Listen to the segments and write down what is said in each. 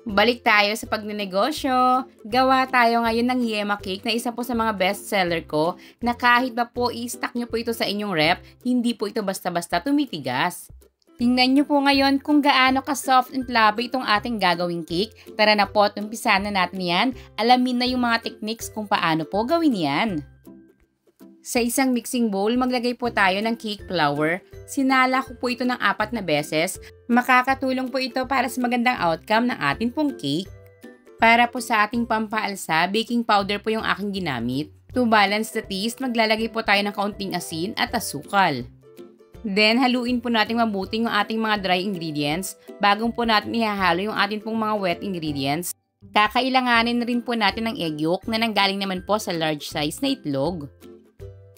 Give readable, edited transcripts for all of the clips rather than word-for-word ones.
Balik tayo sa pagnenegosyo. Gawa tayo ngayon ng Yema Cake na isa po sa mga bestseller ko na kahit ba po i-stack nyo po ito sa inyong rep, hindi po ito basta-basta tumitigas. Tingnan nyo po ngayon kung gaano ka-soft and fluffy itong ating gagawing cake. Tara na po at umpisahan na natin yan. Alamin na yung mga techniques kung paano po gawin yan. Sa isang mixing bowl, maglagay po tayo ng cake flour. Sinala ko po ito ng 4 na beses. Makakatulong po ito para sa magandang outcome ng ating pong cake. Para po sa ating pampaalsa, baking powder po yung aking ginamit. To balance the taste, maglalagay po tayo ng kaunting asin at asukal. Then, haluin po natin mabuti yung ating mga dry ingredients. Bagong po natin ihahalo yung ating pong mga wet ingredients. Kakailanganin rin po natin ng egg yolk na nanggaling naman po sa large size na itlog.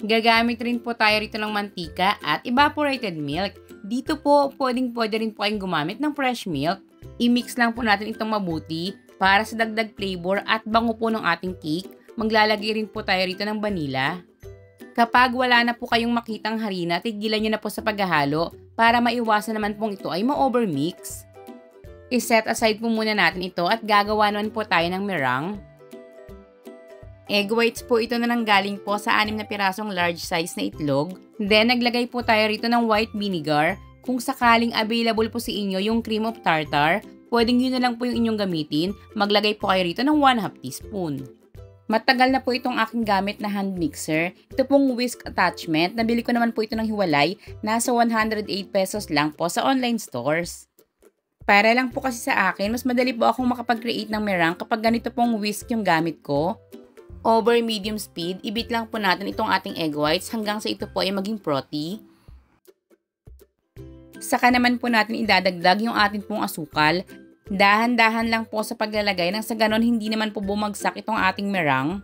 Gagamit rin po tayo rito ng mantika at evaporated milk. Dito po, pwede rin po kayong gumamit ng fresh milk. I-mix lang po natin itong mabuti para sa dagdag flavor at bango po ng ating cake. Maglalagay rin po tayo rito ng vanilla. Kapag wala na po kayong makitang harina, tigilan nyo na po sa paghahalo para maiwasan naman pong ito ay ma-overmix. I-set aside po muna natin ito at gagawa naman po tayo ng meringue. Egg whites po ito na nanggaling po sa 6 na pirasong large size na itlog. Then, naglagay po tayo rito ng white vinegar. Kung sakaling available po sa inyo yung cream of tartar, pwedeng yun na lang po yung inyong gamitin. Maglagay po kayo rito ng 1/2 teaspoon. Matagal na po itong aking gamit na hand mixer. Ito pong whisk attachment. Nabili ko naman po ito ng hiwalay. Nasa 108 pesos lang po sa online stores. Para lang po kasi sa akin, mas madali po akong makapag-create ng meringue kapag ganito pong whisk yung gamit ko. Over medium speed, ibit lang po natin itong ating egg whites hanggang sa ito po ay maging frothy. Saka naman po natin idadagdag yung ating pong asukal. Dahan-dahan lang po sa paglalagay nang sa ganon hindi naman po bumagsak itong ating meringue.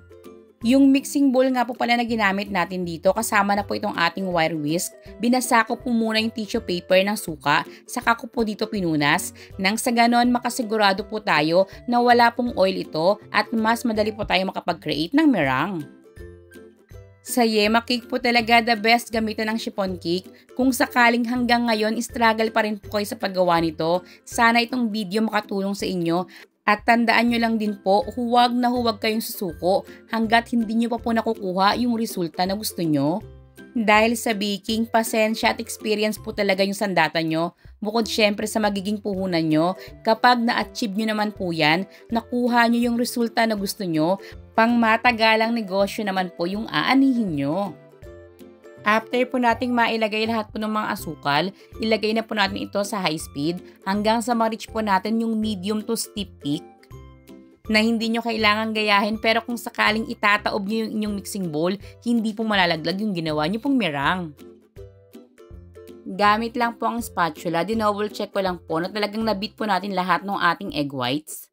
Yung mixing bowl nga po pala na ginamit natin dito, kasama na po itong ating wire whisk. Binasa ko po muna yung tissue paper ng suka, saka ko po dito pinunas. Nang sa ganon makasigurado po tayo na wala pong oil ito at mas madali po tayo makapag-create ng meringue. Sa Yema Cake po talaga the best gamitan ng chiffon cake. Kung sakaling hanggang ngayon struggle pa rin po kayo sa paggawa nito, sana itong video makatulong sa inyo. At tandaan nyo lang din po, huwag na huwag kayong susuko hanggat hindi nyo pa po nakukuha yung resulta na gusto nyo. Dahil sa baking, pasensya at experience po talaga yung sandatan nyo. Bukod syempre sa magiging puhunan nyo, kapag na-achieve nyo naman po yan, nakuha nyo yung resulta na gusto nyo, pang matagalang negosyo naman po yung aanihin nyo. After po nating mailagay lahat po ng mga asukal, ilagay na po natin ito sa high speed hanggang sa ma-reach po natin yung medium to steep peak na hindi nyo kailangan gayahin, pero kung sakaling itataob nyo yung inyong mixing bowl, hindi po malalaglag yung ginawa nyo pong meringue. Gamit lang po ang spatula, dinouble check ko lang po na talagang nabit po natin lahat ng ating egg whites.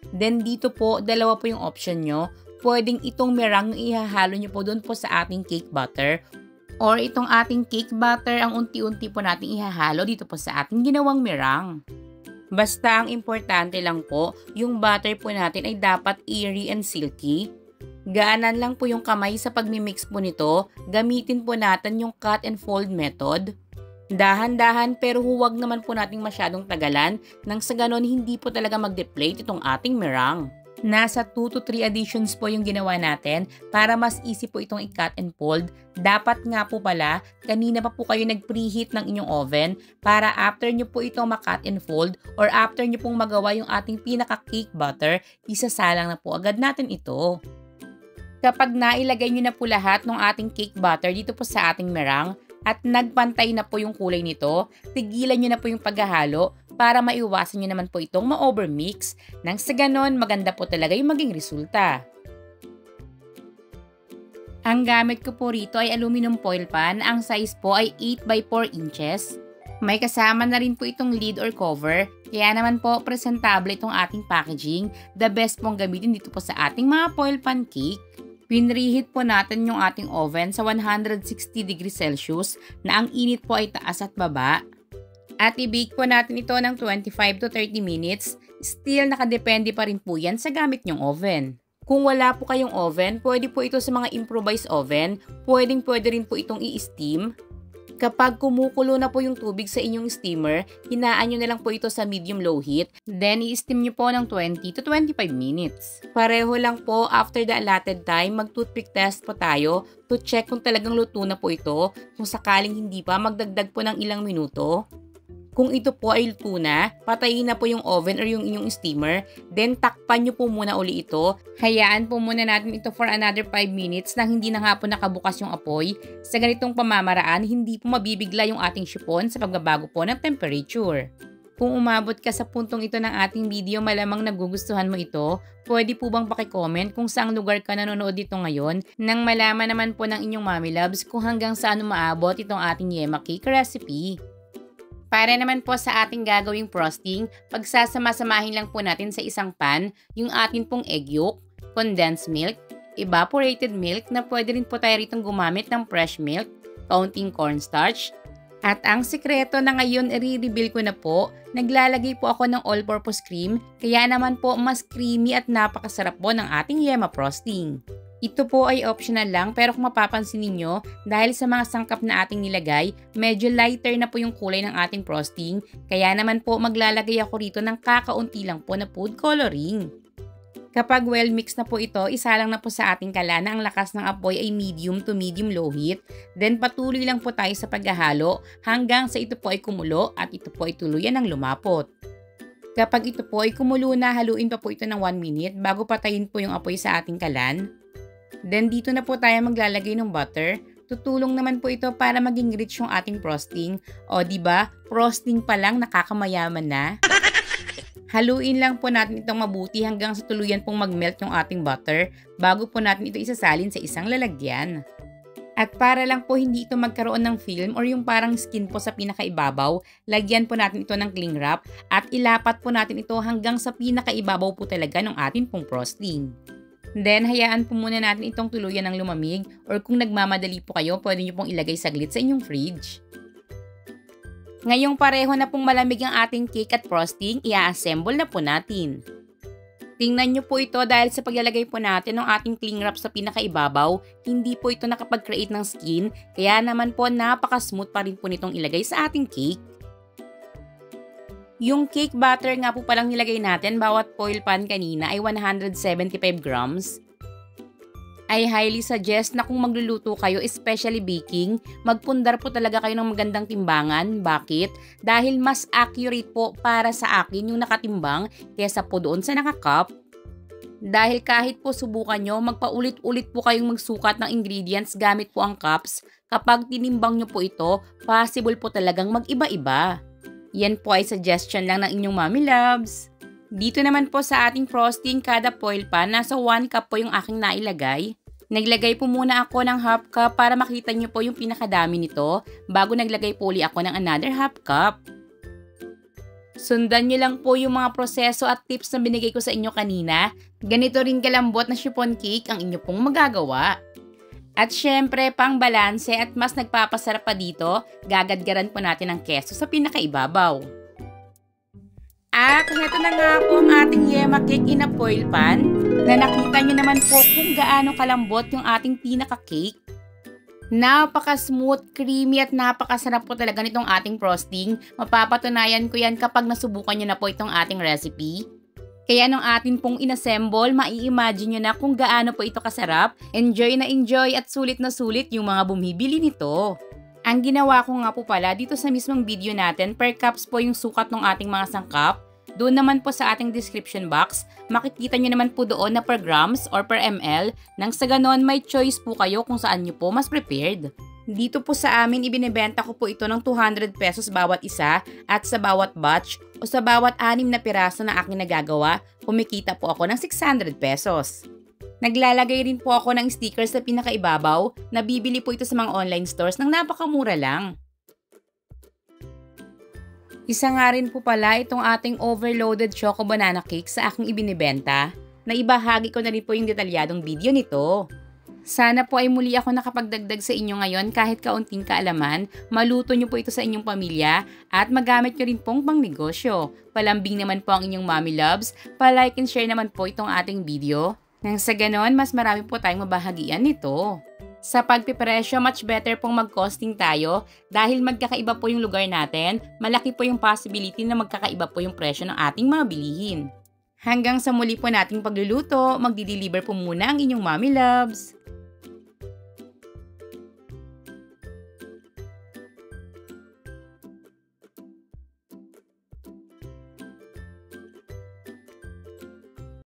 Then dito po, dalawa po yung option nyo. Pwedeng itong meringue ihahalo nyo po doon po sa ating cake butter, or itong ating cake butter ang unti-unti po natin ihahalo dito po sa ating ginawang meringue. Basta ang importante lang po, yung butter po natin ay dapat airy and silky. Gaanan lang po yung kamay sa pagmimix po nito, gamitin po natin yung cut and fold method. Dahan-dahan pero huwag naman po nating masyadong tagalan, nang sa ganon hindi po talaga mag-deflate itong ating meringue. Nasa 2 to 3 additions po yung ginawa natin para mas easy po itong i-cut and fold. Dapat nga po pala, kanina pa po kayo nag-preheat ng inyong oven para after nyo po itong ma-cut and fold or after nyo pong magawa yung ating pinaka-cake butter, isasalang na po agad natin ito. Kapag nailagay nyo na po lahat ng ating cake butter dito po sa ating meringue at nagpantay na po yung kulay nito, tigilan nyo na po yung paghahalo para maiwasan nyo naman po itong ma-overmix. Nang sa ganon, maganda po talaga yung maging resulta. Ang gamit ko po rito ay aluminum foil pan. Ang size po ay 8 by 4 inches. May kasama na rin po itong lid or cover. Kaya naman po, presentable itong ating packaging. The best pong gamitin dito po sa ating mga foil pan cake. Pinreheat po natin yung ating oven sa 160 degrees Celsius na ang init po ay taas at baba. At i-bake po natin ito ng 25 to 30 minutes. Still, nakadepende pa rin po yan sa gamit nyong oven. Kung wala po kayong oven, pwede po ito sa mga improvised oven. Pwede rin po itong i-steam. Kapag kumukulo na po yung tubig sa inyong steamer, hinaan nyo na lang po ito sa medium-low heat. Then, i-steam nyo po ng 20 to 25 minutes. Pareho lang po, after the allotted time, mag-toothpick test po tayo to check kung talagang luto na po ito. Kung sakaling hindi pa, magdagdag po ng ilang minuto. Kung ito po ay luto na, patayin na po yung oven or yung inyong steamer. Then, takpan nyo po muna uli ito. Hayaan po muna natin ito for another 5 minutes na hindi na nga po nakabukas yung apoy. Sa ganitong pamamaraan, hindi po mabibigla yung ating chiffon sa pagbabago po ng temperature. Kung umabot ka sa puntong ito ng ating video, malamang nagugustuhan mo ito. Pwede po bang pakicomment kung saang lugar ka nanonood dito ngayon nang malaman naman po ng inyong mommy loves kung hanggang saan umaabot itong ating yema cake recipe. Para naman po sa ating gagawing frosting, pagsasama-samahin lang po natin sa isang pan yung atin pong egg yolk, condensed milk, evaporated milk na pwede rin po tayo ritong gumamit ng fresh milk, kaunting cornstarch. At ang sikreto na ngayon i-reveal ko na po, naglalagay po ako ng all-purpose cream, kaya naman po mas creamy at napakasarap po ng ating yema frosting. Ito po ay optional lang pero kung mapapansin ninyo, dahil sa mga sangkap na ating nilagay, medyo lighter na po yung kulay ng ating frosting, kaya naman po maglalagay ako rito ng kakaunti lang po na food coloring. Kapag well mixed na po ito, isa lang na po sa ating kala na ang lakas ng apoy ay medium to medium low heat. Then patuloy lang po tayo sa paghahalo hanggang sa ito po ay kumulo at ito po ay tuluyan ng lumapot. Kapag ito po ay kumulo na, haluin pa po ito ng 1 minute bago patayin po yung apoy sa ating kalan. Then dito na po tayo maglalagay ng butter. Tutulong naman po ito para maging rich yung ating frosting. O diba, frosting pa lang nakakamayaman na. Haluin lang po natin itong mabuti hanggang sa tuluyan pong mag-melt yung ating butter bago po natin ito isasalin sa isang lalagyan. At para lang po hindi ito magkaroon ng film or yung parang skin po sa pinakaibabaw, lagyan po natin ito ng cling wrap at ilapat po natin ito hanggang sa pinakaibabaw po talaga ng ating pong frosting. Then, hayaan po muna natin itong tuluyan ng lumamig or kung nagmamadali po kayo, pwede nyo pong ilagay saglit sa inyong fridge. Ngayong pareho na pong malamig ang ating cake at frosting, i-assemble na po natin. Tingnan nyo po ito dahil sa paglalagay po natin ng ating cling wrap sa pinakaibabaw, hindi po ito nakapag-create ng skin, kaya naman po napaka-smooth pa rin po nitong ilagay sa ating cake. Yung cake batter nga po palang nilagay natin bawat foil pan kanina ay 175 grams. I highly suggest na kung magluluto kayo, especially baking, magpundar po talaga kayo ng magandang timbangan. Bakit? Dahil mas accurate po para sa akin yung nakatimbang kesa po doon sa nakacup. Dahil kahit po subukan nyo, magpaulit-ulit po kayong magsukat ng ingredients gamit po ang cups. Kapag tinimbang nyo po ito, possible po talagang mag-iba-iba. Yan po ay suggestion lang ng inyong mommy loves. Dito naman po sa ating frosting, kada foil pan, nasa 1 cup po yung aking nailagay. Naglagay po muna ako ng half cup para makita nyo po yung pinakadami nito bago naglagay po uli ako ng another half cup. Sundan nyo lang po yung mga proseso at tips na binigay ko sa inyo kanina. Ganito rin kalambot na chiffon cake ang inyo pong magagawa. At syempre, pang balanse at mas nagpapasarap pa dito, gagadgaran po natin ang keso sa pinakaibabaw. At heto na nga po ang ating yema cake in a foil pan, na nakita nyo naman po kung gaano kalambot yung ating pinaka-cake. Napaka-smooth, creamy at napakasarap po talaga nitong ating frosting. Mapapatunayan ko yan kapag nasubukan nyo na po itong ating recipe. Kaya nung atin pong inassemble, mai-imagine nyo na kung gaano po ito kasarap. Enjoy na enjoy at sulit na sulit yung mga bumibili nito. Ang ginawa ko nga po pala dito sa mismong video natin, per cups po yung sukat ng ating mga sangkap. Doon naman po sa ating description box, makikita nyo naman po doon na per grams or per ml. Nang sa ganon, may choice po kayo kung saan nyo po mas prepared. Dito po sa amin, ibinebenta ko po ito ng 200 pesos bawat isa at sa bawat batch o sa bawat 6 na piraso na aking nagagawa, kumikita po ako ng 600 pesos. Naglalagay rin po ako ng stickers sa pinakaibabaw, nabibili po ito sa mga online stores ng napakamura lang. Isa nga rin po pala itong ating overloaded choco banana cake sa aking ibinibenta. Naibahagi ko na rin po yung detalyadong video nito. Sana po ay muli ako nakapagdagdag sa inyo ngayon kahit kaunting kaalaman, maluto nyo po ito sa inyong pamilya at magamit nyo rin pong pangnegosyo. Palambing naman po ang inyong mommy loves, palike and share naman po itong ating video. Nang sa ganon, mas marami po tayong mabahagian nito. Sa pagpipresyo, much better pong mag-costing tayo dahil magkakaiba po yung lugar natin, malaki po yung possibility na magkakaiba po yung presyo ng ating mga bilihin. Hanggang sa muli po nating pagluluto, magdi-deliver po muna ang inyong mommy loves.